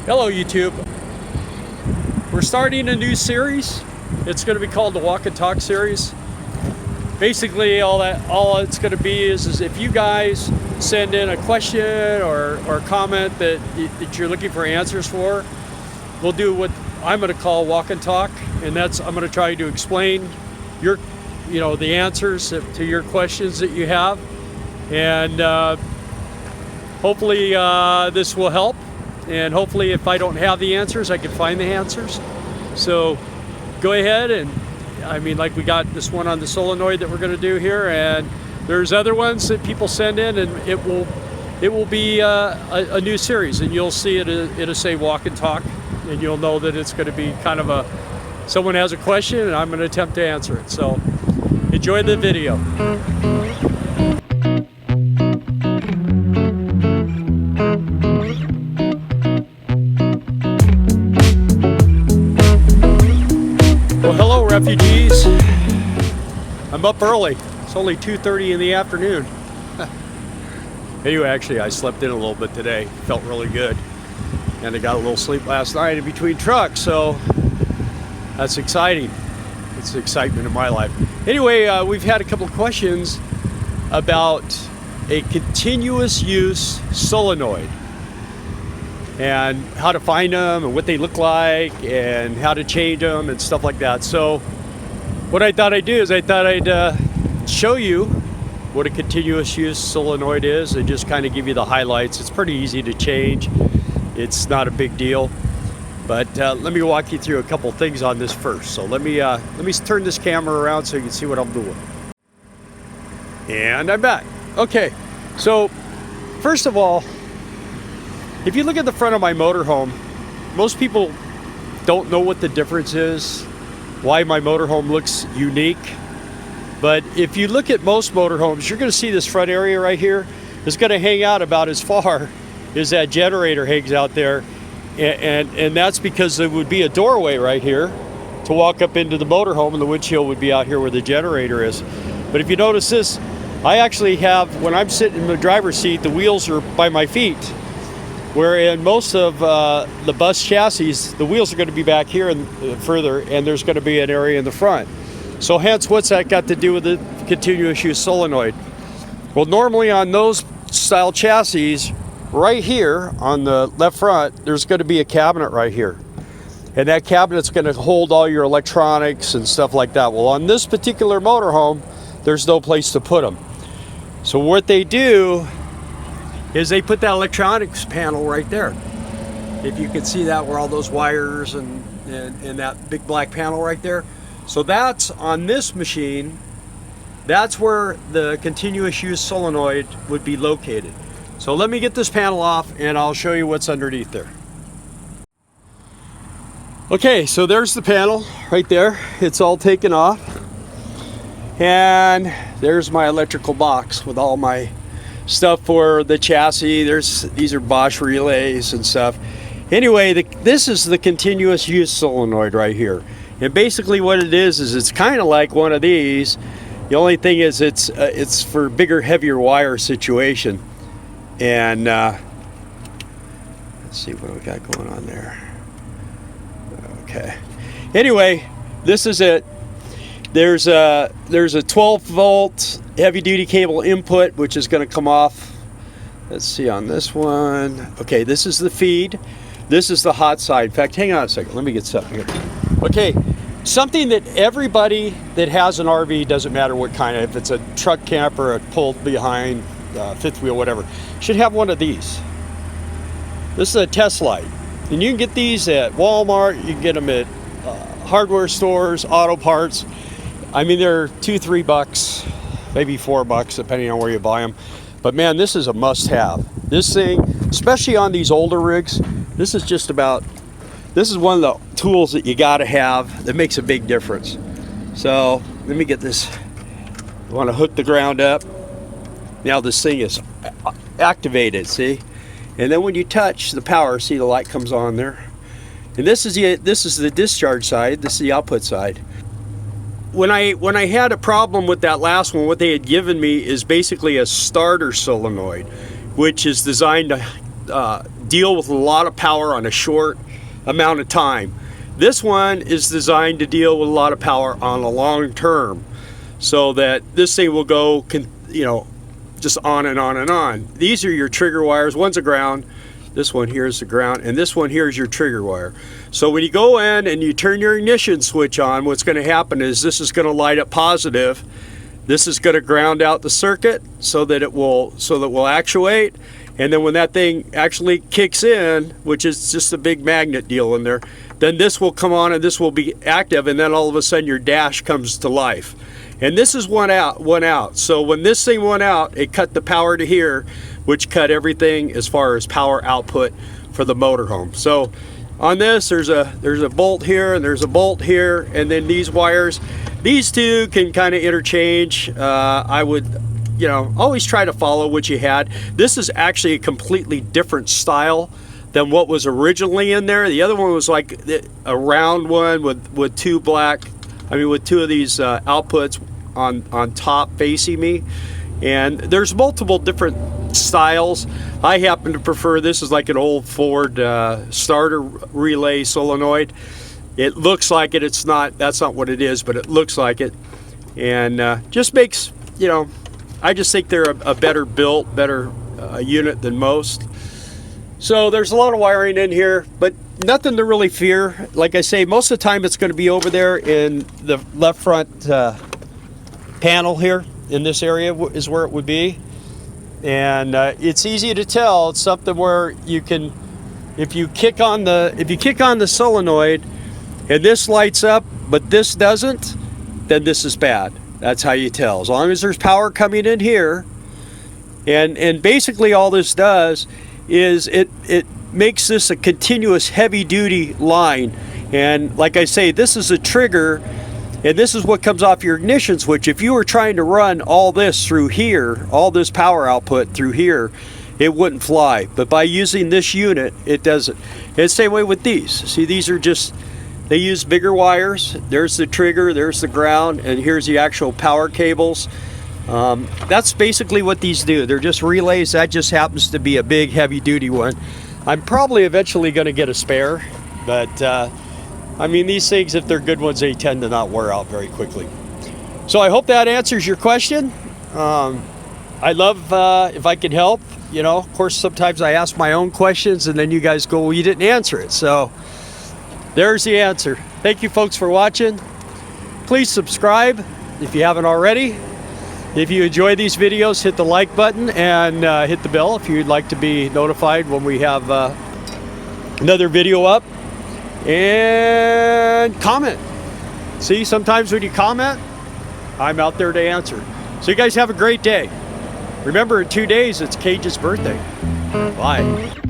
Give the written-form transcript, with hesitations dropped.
Hello YouTube. We're starting a new series. It's going to be called the Walk and Talk series. Basically all it's going to be is if you guys send in a question or comment that you're looking for answers for, we'll do what I'm going to call Walk and Talk, and that's I'm going to try to explain the answers to your questions that you have, and hopefully this will help. And hopefully if I don't have the answers, I can find the answers. So go ahead, and like we got this one on the solenoid that we're going to do here, and there's other ones that people send in, and it will be a new series, and you'll see it'll say Walk and Talk, and you'll know that it's going to be kind of someone has a question and I'm going to attempt to answer it. So enjoy the video. Well, hello refugees. I'm up early. It's only 2:30 in the afternoon. Anyway, actually I slept in a little bit today. Felt really good. And I got a little sleep last night in between trucks, so that's exciting. It's excitement in my life. Anyway, we've had a couple of questions about a continuous use solenoid and how to find them and what they look like and how to change them and stuff like that. So what I thought I'd do is I thought I'd show you what a continuous use solenoid is and just kind of give you the highlights. It's pretty easy to change. It's not a big deal, but let me walk you through a couple things on this first. So let me turn this camera around so you can see what I'm doing. And I'm back. Okay, so first of all, if you look at the front of my motorhome, most people don't know what the difference is, why my motorhome looks unique. But if you look at most motorhomes, you're going to see this front area right here is going to hang out about as far as that generator hangs out there. And that's because there would be a doorway right here to walk up into the motorhome, and the windshield would be out here where the generator is. But if you notice this, I actually have, when I'm sitting in the driver's seat, the wheels are by my feet. Where in most of the bus chassis, the wheels are going to be back here and further, and there's going to be an area in the front. So hence, what's that got to do with the continuous use solenoid? Well, normally on those style chassis, right here on the left front, there's going to be a cabinet right here. And that cabinet's going to hold all your electronics and stuff like that. Well, on this particular motorhome, there's no place to put them. So what they do is they put that electronics panel right there. If you can see that, where all those wires and that big black panel right there. So that's on this machine, that's where the continuous use solenoid would be located. So let me get this panel off and I'll show you what's underneath there. Okay, so there's the panel right there. It's all taken off. And there's my electrical box with all my stuff for the chassis. These are Bosch relays and stuff. Anyway, this is the continuous use solenoid right here. And basically what it is it's kind of like one of these. The only thing is it's for bigger, heavier wire situation. And let's see what we got going on there. Okay. Anyway, this is it. There's a 12 volt heavy duty cable input, which is going to come off. Let's see on this one. Okay, this is the feed. This is the hot side. In fact, hang on a second. Let me get something here. Okay, something that everybody that has an RV, doesn't matter what kind of, if it's a truck camper, a pulled behind, fifth wheel, whatever, should have one of these. This is a test light. And you can get these at Walmart. You can get them at hardware stores, auto parts. They're $2-3, maybe $4, depending on where you buy them. But man, this is a must-have. This thing, especially on these older rigs, this is one of the tools that you gotta have that makes a big difference. So let me get this. I want to hook the ground up. Now this thing is activated, see? And then when you touch the power, see the light comes on there. And this is the discharge side. This is the output side. When I had a problem with that last one, what they had given me is basically a starter solenoid, which is designed to deal with a lot of power on a short amount of time. This one is designed to deal with a lot of power on a long term, so that this thing will go, you know, just on and on and on. These are your trigger wires. One's a ground, this one here is the ground, and this one here is your trigger wire. So when you go in and you turn your ignition switch on, what's going to happen is this is going to light up positive. This is going to ground out the circuit so that it will actuate. And then when that thing actually kicks in, which is just a big magnet deal in there, then this will come on and this will be active, and then all of a sudden your dash comes to life. And this is one out. So when this thing went out, it cut the power to here, which cut everything as far as power output for the motorhome. So on this, there's a bolt here and there's a bolt here, and then these wires, these two can kind of interchange. I would, you know, always try to follow what you had. This is actually a completely different style than what was originally in there. The other one was like a round one with two with two of these outputs on top facing me. And there's multiple different styles. I happen to prefer this is like an old Ford starter relay solenoid. It looks like it. It's not. That's not what it is, but it looks like it. And just makes, you know, I just think they're a better built, better unit than most. So there's a lot of wiring in here, but nothing to really fear. Like I say, most of the time it's going to be over there in the left front panel here. In this area is where it would be, and it's easy to tell. It's something where you can, if you kick on the solenoid and this lights up but this doesn't, then this is bad. That's how you tell. As long as there's power coming in here, and basically all this does is it makes this a continuous heavy duty line. And like I say, this is a trigger. And this is what comes off your ignition switch. If you were trying to run all this through here, all this power output through here, it wouldn't fly. But by using this unit, it does it. And the same way with these. See, these are just, they use bigger wires. There's the trigger, there's the ground, and here's the actual power cables. That's basically what these do. They're just relays. That just happens to be a big heavy duty one. I'm probably eventually going to get a spare, but I mean, these things, if they're good ones, they tend to not wear out very quickly. So I hope that answers your question. I love if I can help. You know, of course, sometimes I ask my own questions and then you guys go, well, you didn't answer it. So there's the answer. Thank you, folks, for watching. Please subscribe if you haven't already. If you enjoy these videos, hit the like button and hit the bell if you'd like to be notified when we have another video up. And comment. See, sometimes when you comment, I'm out there to answer. So you guys have a great day. Remember, in 2 days, it's Cage's birthday. Bye.